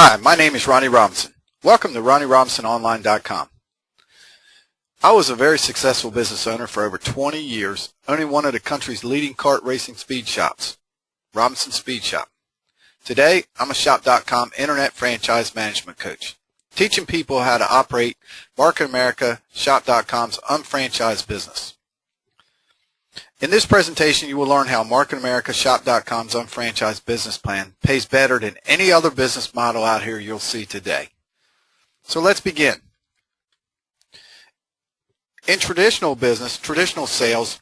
Hi, my name is Ronnie Robinson. Welcome to RonnieRobinsonOnline.com. I was a very successful business owner for over 20 years, owning one of the country's leading kart racing speed shops, Robinson Speed Shop. Today, I'm a Shop.com internet franchise management coach, teaching people how to operate Market America Shop.com's unfranchised business. In this presentation, you will learn how Market America Shop.com's unfranchised business plan pays better than any other business model out here you'll see today. So let's begin. In traditional business, traditional sales,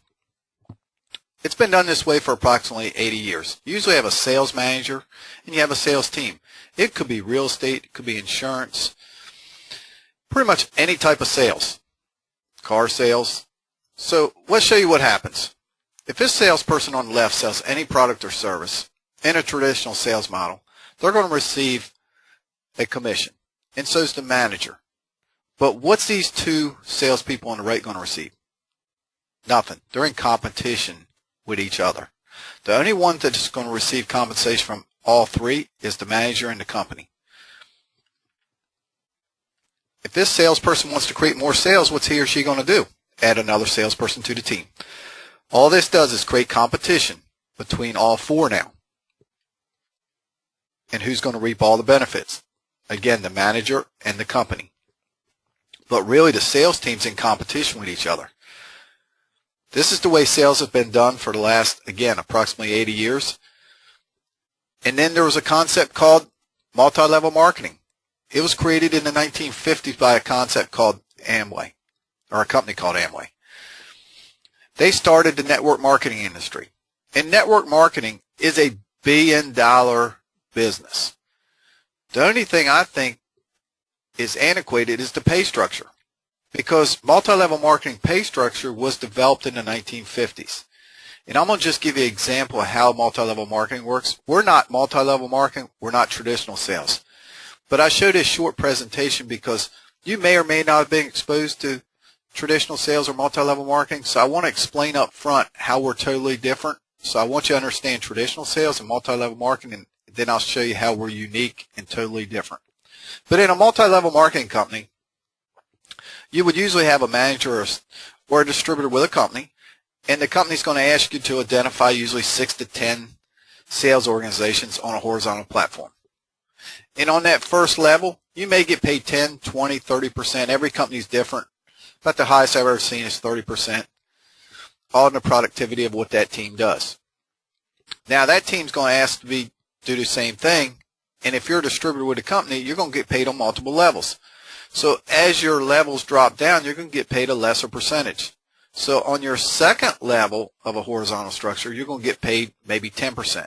it's been done this way for approximately 80 years. You usually have a sales manager and you have a sales team. It could be real estate, it could be insurance, pretty much any type of sales, car sales. So let's show you what happens. If this salesperson on the left sells any product or service in a traditional sales model, they're going to receive a commission, and so is the manager. But what's these two salespeople on the right going to receive? Nothing. They're in competition with each other. The only one that's going to receive compensation from all three is the manager and the company. If this salesperson wants to create more sales, what's he or she going to do? Add another salesperson to the team. All this does is create competition between all four now. And who's going to reap all the benefits? Again, the manager and the company. But really, the sales team's in competition with each other. This is the way sales have been done for the last, again, approximately 80 years. And then there was a concept called multi-level marketing. It was created in the 1950s by a concept called Amway, or a company called Amway. They started the network marketing industry. And network marketing is a billion-dollar business. The only thing I think is antiquated is the pay structure, because multi-level marketing pay structure was developed in the 1950s. And I'm going to just give you an example of how multi-level marketing works. We're not multi-level marketing. We're not traditional sales. But I showed this short presentation because you may or may not have been exposed to traditional sales or multi-level marketing. So I want to explain up front how we're totally different. So I want you to understand traditional sales and multi-level marketing, and then I'll show you how we're unique and totally different. But in a multi-level marketing company, you would usually have a manager or a distributor with a company, and the company's going to ask you to identify usually 6 to 10 sales organizations on a horizontal platform. And on that first level, you may get paid 10, 20, 30%. Every company's different. But the highest I've ever seen is 30%, all in the productivity of what that team does. Now, that team's going to ask to do the same thing, and if you're a distributor with a company, you're going to get paid on multiple levels. So as your levels drop down, you're going to get paid a lesser percentage. So on your second level of a horizontal structure, you're going to get paid maybe 10%.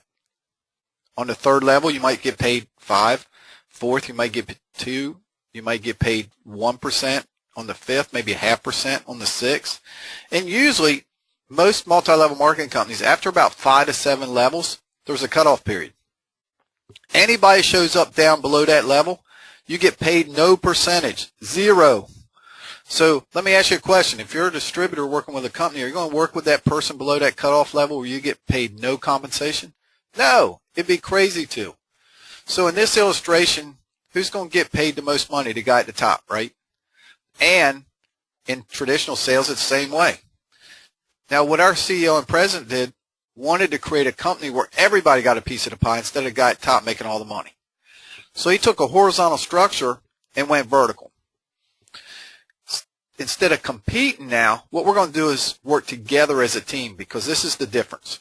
On the third level, you might get paid 5%. Fourth, you might get 2%. You might get paid 1%. On the fifth, maybe 0.5% on the sixth. And usually, most multi-level marketing companies, after about 5 to 7 levels, there's a cutoff period. Anybody shows up down below that level, you get paid no percentage, 0. So let me ask you a question. If you're a distributor working with a company, are you going to work with that person below that cutoff level where you get paid no compensation? No, it'd be crazy to. So in this illustration, who's going to get paid the most money? The guy at the top, right? And in traditional sales, it's the same way. Now, what our CEO and president did, wanted to create a company where everybody got a piece of the pie instead of the guy at the top making all the money. So he took a horizontal structure and went vertical. Instead of competing now, what we're going to do is work together as a team, because this is the difference.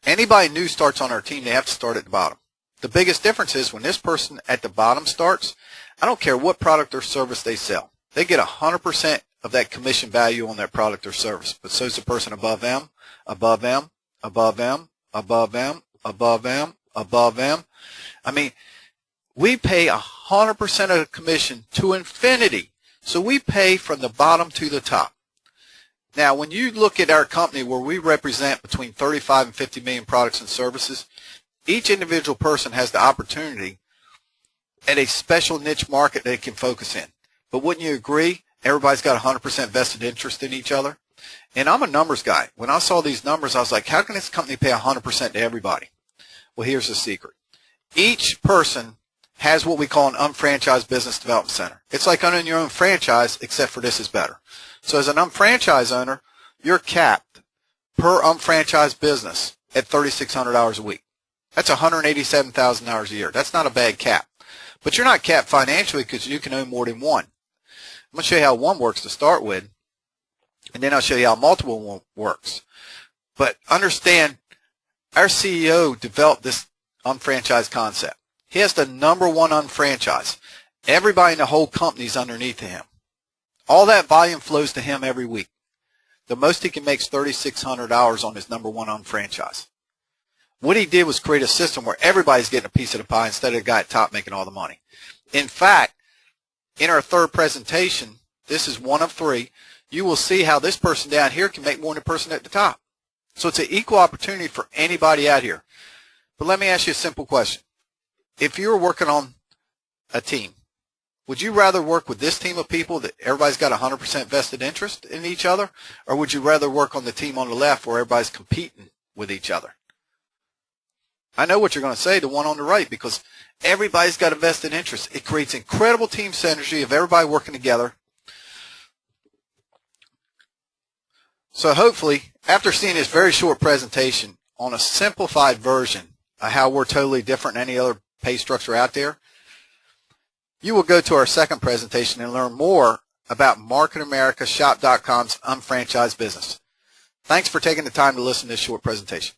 Anybody new starts on our team, they have to start at the bottom. The biggest difference is when this person at the bottom starts, I don't care what product or service they sell. They get 100% of that commission value on their product or service. But so is the person above them, above them, above them, above them, above them, above them. I mean, we pay 100% of the commission to infinity. So we pay from the bottom to the top. Now, when you look at our company where we represent between 35 and 50 million products and services, each individual person has the opportunity at a special niche market they can focus in. But wouldn't you agree, everybody's got 100% vested interest in each other? And I'm a numbers guy. When I saw these numbers, I was like, how can this company pay 100% to everybody? Well, here's the secret. Each person has what we call an unfranchised business development center. It's like owning your own franchise, except for this is better. So as an unfranchised owner, you're capped per unfranchised business at $3,600 a week. That's 187,000 hours a year. That's not a bad cap. But you're not capped financially because you can own more than one. I'm going to show you how one works to start with, and then I'll show you how multiple works. But understand, our CEO developed this unfranchised concept. He has the number one unfranchise. Everybody in the whole company is underneath him. All that volume flows to him every week. The most he can make is $3,600 on his number one unfranchise. What he did was create a system where everybody's getting a piece of the pie instead of the guy at top making all the money. In fact, in our third presentation, this is one of three, you will see how this person down here can make more than the person at the top. So it's an equal opportunity for anybody out here. But let me ask you a simple question. If you were working on a team, would you rather work with this team of people that everybody's got 100% vested interest in each other, or would you rather work on the team on the left where everybody's competing with each other? I know what you're going to say, the one on the right, because everybody's got a vested interest. It creates incredible team synergy of everybody working together. So hopefully, after seeing this very short presentation on a simplified version of how we're totally different than any other pay structure out there, you will go to our second presentation and learn more about MarketAmericaShop.com's unfranchised business. Thanks for taking the time to listen to this short presentation.